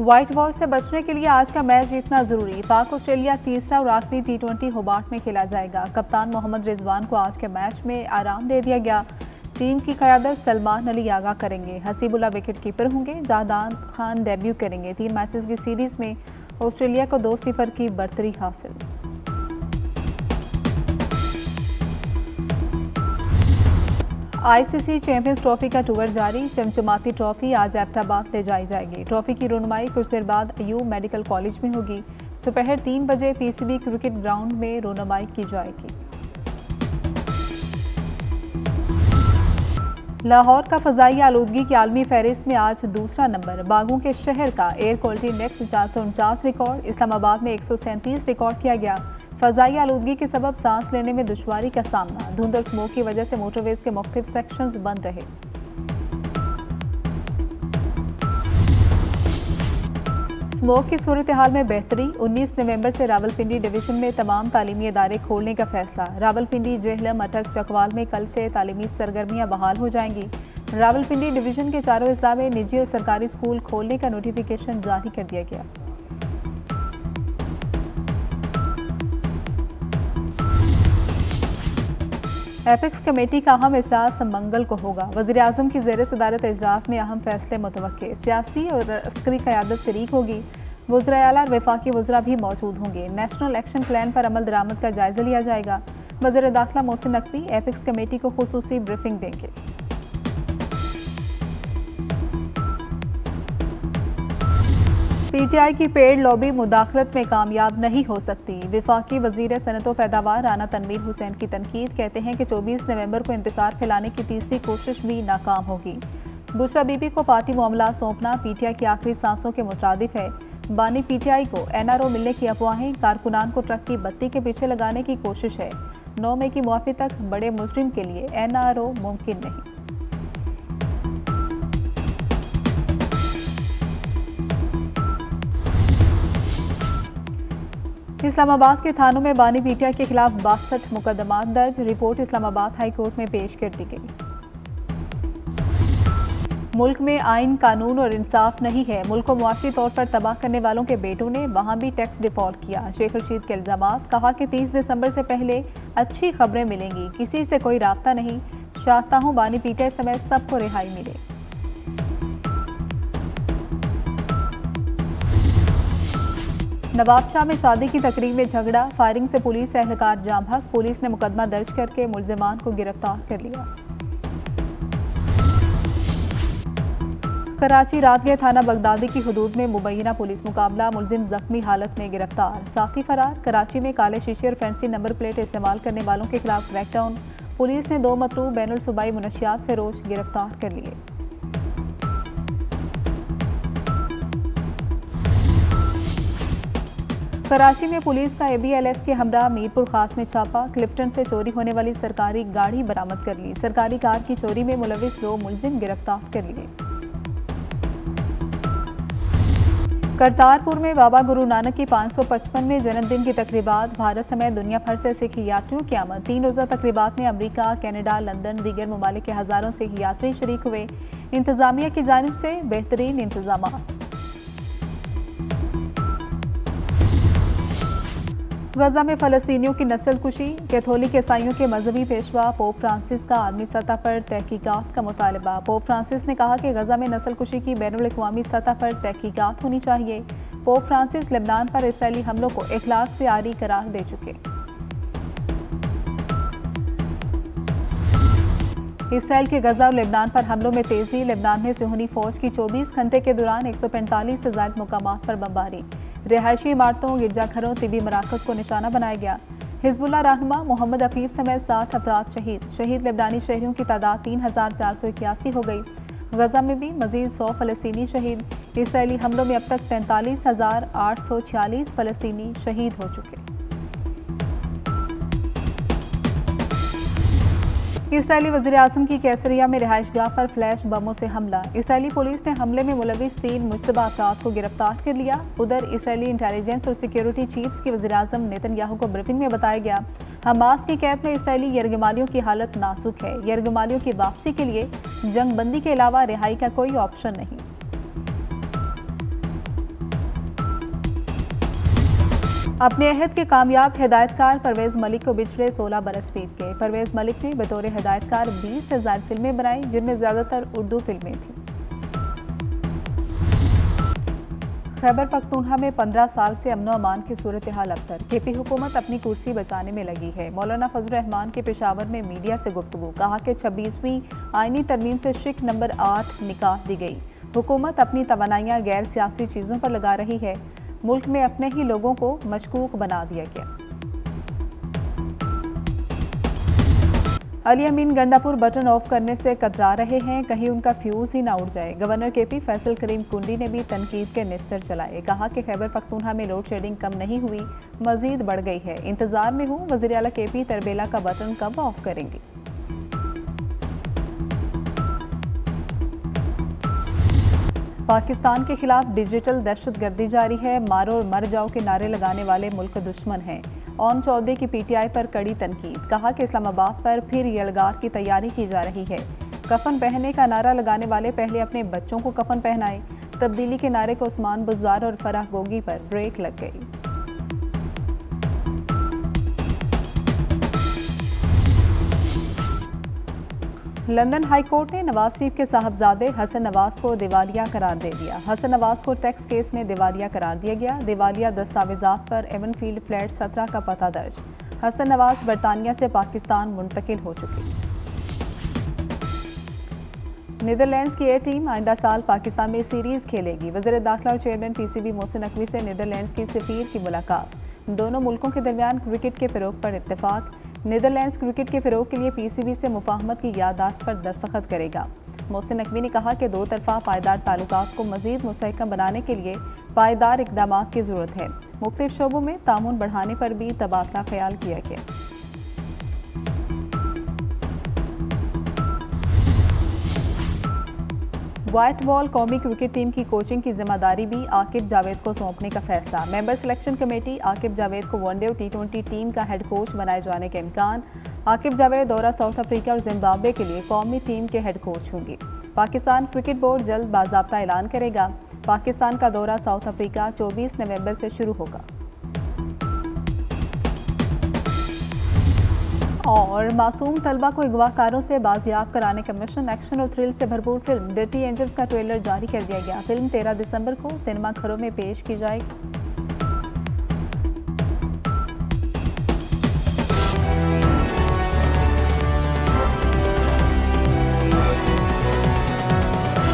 White wash से बचने के लिए आज का मैच जीतना जरूरी। पाक ऑस्ट्रेलिया तीसरा और आखिरी टी20 होबार्ट में खेला जाएगा। कप्तान मोहम्मद रिजवान को आज के मैच में आराम दे दिया गया। टीम की क़यादत सलमान अली आगा करेंगे। हसीबुल्ला विकेट कीपर होंगे। जादान खान डेब्यू करेंगे। 3 मैचेस की सीरीज में ऑस्ट्रेलिया को 2-0 की बढ़तरी हासिल। आईसीसी चैंपियंस ट्रॉफी का टूर जारी। चमचमाती ट्रॉफी आज एबटाबाद ले जाई जाएगी। ट्रॉफी की रुनमाई कुछ देर बाद अयूब मेडिकल कॉलेज में होगी। दोपहर 3 बजे पीसीबी क्रिकेट ग्राउंड में रुनमाई की जाएगी। लाहौर का फ़ज़ाई आलूदगी की आलमी फहरिस्त में आज दूसरा नंबर। बागों के शहर का air quality index 449 record. Islamabad में 137 रिकॉर्ड किया गया। फ़ज़ाई आलूदगी के सबब सांस लेने में दुश्वारी का सामना। धुंध और स्मोक की वजह से मोटरवेज के मुख्तलिफ सेक्शंस बंद रहे। स्मोक की सूरत हाल में बेहतरी। 19 नवंबर से रावलपिंडी डिवीजन में तमाम तालीमी इदारे खोलने का फैसला। रावलपिंडी, जेहलम, अटक, चकवाल में कल से तालीमी सरगर्मियां बहाल हो जाएंगी। रावलपिंडी डिवीजन के चारों अजला में निजी और सरकारी स्कूल खोलने का नोटिफिकेशन जारी कर दिया गया। एपेक्स कमेटी का अहम इजलास मंगल को होगा। वज़ीर-ए-आज़म की ज़ेर सदारत इजलास में अहम फैसले मुतवक्के। सियासी और अस्करी क़यादत शरीक होगी। वज़राए आला और वफाकी वज़रा भी मौजूद होंगे। नेशनल एक्शन प्लान पर अमल दरामद का जायज़ा लिया जाएगा। वज़ीर दाखिला मोहसिन नकवी एपेक्स कमेटी को खुसूसी ब्रीफिंग देंगे। पीटीआई की पेड़ लॉबी मुदाखलत में कामयाब नहीं हो सकती। वफाकी वज़ीर सनत व पैदावार राना तनवीर हुसैन की तनकीद। कहते हैं कि 24 नवंबर को इंतशार फैलाने की तीसरी कोशिश भी नाकाम होगी। बुशरा बीबी को पार्टी मामला सौंपना पीटीआई की आखिरी सांसों के मुताबिक है। बानी पीटीआई को एनआरओ मिलने की अफवाहें। कारकुनान को ट्रक की बत्ती के पीछे लगाने की कोशिश है। 9 मई की मुआफ़ी तक बड़े मुजरिम के लिए एनआरओ मुमकिन नहीं। इस्लामाबाद के थानों में बानी पीटीआई के खिलाफ 62 मुकदमात दर्ज। रिपोर्ट इस्लामाबाद हाई कोर्ट में पेश कर दी गई। मुल्क में आइन, कानून और इंसाफ नहीं है। मुल्क को मुआशी तौर पर तबाह करने वालों के बेटों ने वहां भी टैक्स डिफॉल्ट किया। शेख रशीद के इल्जामात। कहा कि 30 दिसंबर से पहले अच्छी खबरें मिलेंगी। किसी से कोई राब्ता नहीं। चाहता हूं बानी पीटीआई समेत सबको रिहाई मिले। नवाबशाह में शादी की तकरीब में झगड़ा। फायरिंग से पुलिस एहलकार जाम हक। पुलिस ने मुकदमा दर्ज करके मुल्जिमान को गिरफ्तार कर लिया। कराची रातगह थाना बगदादी की हदूद में मुबैना पुलिस मुकाबला। मुल्जिम जख्मी हालत में गिरफ्तार। साथी फरार। कराची में काले शीशे और फैंसी नंबर प्लेट इस्तेमाल करने वालों के खिलाफ क्रैकडाउन। पुलिस ने 2 मतलूब बैनुल सूबाई मुनशियात फरोश गिरफ्तार कर लिए। कराची में पुलिस का ABLS के हमरा मीरपुर खास में छापा। क्लिप्टन से चोरी होने वाली सरकारी गाड़ी बरामद कर ली। सरकारी कार की चोरी में मुलविस 2 मुल्जिम गिरफ्तार कर लिए। करतारपुर में बाबा गुरु नानक की 555वें जन्मदिन की तकरीबात। भारत समेत दुनिया भर से सिख यात्रियों की आमद। 3 रोज़ा तकरीबात में अमरीका, कनाडा, लंदन, दीगर ममालिक के हज़ारों सिख यात्री शरीक हुए। इंतजामिया की जानिब से बेहतरीन इंतजाम। गजा में फ़लस्तीनियों की नस्लकुशी। कैथोलिक ईसाइयों के मजहबी पेशवा पोप फ्रांसिस का आलमी सतह पर तहकीकात का मुतालबा। पोप फ्रांसिस ने कहा कि गजा में नस्लकुशी की बैनुल अक़वामी सतह पर तहकीकात होनी चाहिए। पोप फ्रांसिस लेबनान पर इसराइली हमलों को इखलाक से आरी करार दे चुके। इसराइल के गजा और लेबनान पर हमलों में तेजी। लेबनान में सिहोनी फौज की 24 घंटे के दौरान 145 से ज़ायद मुकामात पर बमबारी। रिहायशी इमारतों, गिरजाघरों, तिबी मराकज़ को निशाना बनाया गया। हिजबुल्लाह रहनुमा मोहम्मद अफीफ समेत 60 अफराद शहीद। लेबनानी शहरियों की तादाद 3481 हो गई। गजा में भी मजीद 100 फ़लस्तीनी शहीद। इसराइली हमलों में अब तक 45,846 फ़लस्तीनी शहीद हो चुके। इसराइली वज़ीर-ए-आज़म की कैसरिया में रिहाइशगाह पर फ्लैश बमों से हमला। इसराइली पुलिस ने हमले में मुलविस 3 मुश्तबा अफराद को गिरफ्तार कर लिया। उधर इसराइली इंटेलिजेंस और सिक्योरिटी चीफ्स की वज़ीर-ए-आज़म नेतन्याहू को ब्रीफिंग में बताया गया, हमास की कैद में इसराइली यरगमालियों की हालत नाजुक है। यरगमालियों की वापसी के लिए जंगबंदी के अलावा रिहाई का कोई ऑप्शन नहीं। अपने अहद के कामयाब हिदायतकार परवेज मलिक को बिछड़े 16 बरस बीत गए। परवेज मलिक ने बतौर हिदायतकार 20 से ज्यादा फिल्में बनाई, जिनमें ज्यादातर उर्दू फिल्में थीं। खैबर पख्तूनख्वा में 15 साल से अमन अमान की सूरत हाल अबतर। केपी हुकूमत अपनी कुर्सी बचाने में लगी है। मौलाना फजल रहमान के पेशावर में मीडिया से गुफ्तगू, कहा कि 26वीं आईनी तरमीम से शिक नंबर 8 निकाल दी गई। हुकूमत अपनी तवानाइयाँ गैर सियासी चीज़ों पर लगा रही है। मुल्क में अपने ही लोगों को मशकूक बना दिया गया। अली अमीन गंडापुर बटन ऑफ करने से कतरा रहे हैं, कहीं उनका फ्यूज ही ना उड़ जाए। गवर्नर केपी फैसल करीम कुंडी ने भी तनकीद के निस्तर चलाए, कहा कि खैबर पख्तूनख्वा में लोड शेडिंग कम नहीं हुई, मजीद बढ़ गई है। इंतजार में हूँ वज़ीर आला केपी तरबेला का बटन कब ऑफ करेंगे। पाकिस्तान के खिलाफ डिजिटल दहशतगर्दी जारी है। मारो और मर जाओ के नारे लगाने वाले मुल्क दुश्मन हैं। ओन चौधरी की पीटीआई पर कड़ी तनकीद, कहा कि इस्लामाबाद पर फिर यलगार की तैयारी की जा रही है। कफन पहनने का नारा लगाने वाले पहले अपने बच्चों को कफन पहनाए। तब्दीली के नारे को उस्मान बुज़दार और फराह गोगी पर ब्रेक लग गई। लंदन हाई कोर्ट ने नवाज शरीफ के साहबजादे हसन नवाज को दिवालिया करार दे दिया। हसन नवाज को टैक्स केस में दिवालिया करार दिया गया। दिवालिया दस्तावेजात पर एवनफील्ड फ्लैट 17 का पता दर्ज। हसन नवाज बरतानिया से पाकिस्तान मुंतकिल हो चुकी। नीदरलैंड्स की ए टीम आइंदा साल पाकिस्तान में सीरीज खेलेगी। वज़ीर दाखिला और चेयरमैन पीसीबी मोहसिन नकवी से नीदरलैंड्स की सफीर की मुलाकात। दोनों मुल्कों के दरमियान क्रिकेट के फ़रोग पर इत्तेफाक। नीदरलैंड्स क्रिकेट के फ़रोग के लिए पीसीबी से मुफाहमत की याददाश्त पर दस्तखत करेगा। मोहसिन नकवी ने कहा कि दो तरफा पायदार ताल्लुकात को मज़ीद मुस्तहकम बनाने के लिए पायदार इक़दाम की ज़रूरत है। मुख्तलिफ शोबों में तामुन बढ़ाने पर भी तबादला ख्याल किया गया। व्हाइट बॉल कौमी क्रिकेट टीम की कोचिंग की जिम्मेदारी भी आकिब जावेद को सौंपने का फैसला। Member selection committee Aqib Javed को वनडे और टी20 टीम का हेड कोच बनाए जाने के इम्कान। आकिब जावेद दौरा साउथ अफ्रीका और जिम्बाब्वे के लिए कौमी टीम के हेड कोच होंगे। पाकिस्तान क्रिकेट बोर्ड जल्द बाज़ाब्ता ऐलान करेगा। पाकिस्तान का दौरा साउथ अफ्रीका 24 नवंबर से शुरू होगा। और मासूम तलबा को अगवाकारों से बाजियाब कराने का मिशन, एक्शन और थ्रिल से भरपूर फिल्म डर्टी एंजल्स का ट्रेलर जारी कर दिया गया। फिल्म 13 दिसंबर को सिनेमा घरों में पेश की जाएगी।